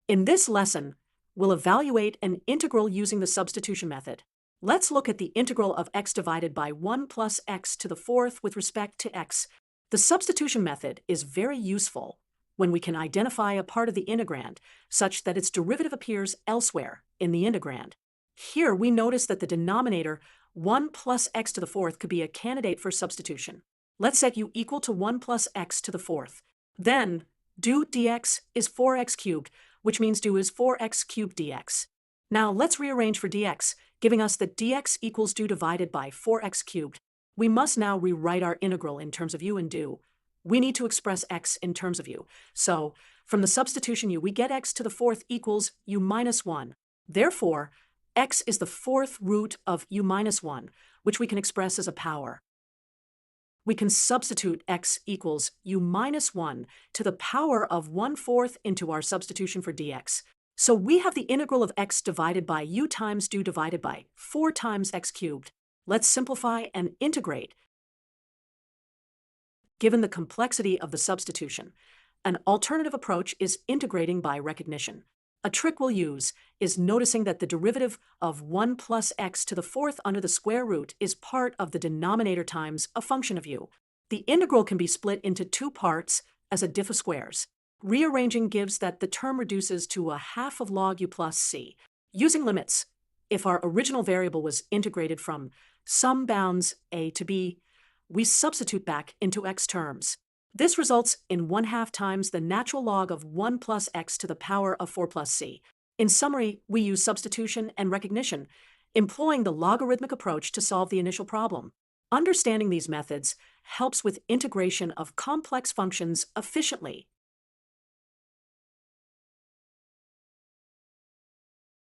In this lesson, we'll evaluate an integral using the substitution method. Let's look at the integral of x divided by 1 plus x to the fourth with respect to x. The substitution method is very useful when we can identify a part of the integrand such that its derivative appears elsewhere in the integrand. Here we notice that the denominator 1 plus x to the fourth could be a candidate for substitution. Let's set u equal to 1 plus x to the fourth. Then, do dx is 4x cubed, which means do is 4x cubed dx. Now let's rearrange for dx, giving us that dx equals do divided by 4x cubed. We must now rewrite our integral in terms of u and do. We need to express x in terms of u. So, from the substitution u, we get x to the fourth equals u minus 1. Therefore, x is the fourth root of u minus 1, which we can express as a power. We can substitute x equals u minus 1 to the power of 1/4 into our substitution for dx. So we have the integral of x divided by u times do divided by 4 times x cubed. Let's simplify and integrate. Given the complexity of the substitution, an alternative approach is integrating by recognition. A trick we'll use is noticing that the derivative of 1 plus x to the fourth under the square root is part of the denominator times a function of u. The integral can be split into two parts as a diff of squares. Rearranging gives that the term reduces to a half of log u plus c. Using limits, if our original variable was integrated from some bounds a to b, we substitute back into x terms. This results in 1/2 times the natural log of 1 plus x to the power of 4 plus c. In summary, we use substitution and recognition, employing the logarithmic approach to solve the initial problem. Understanding these methods helps with integration of complex functions efficiently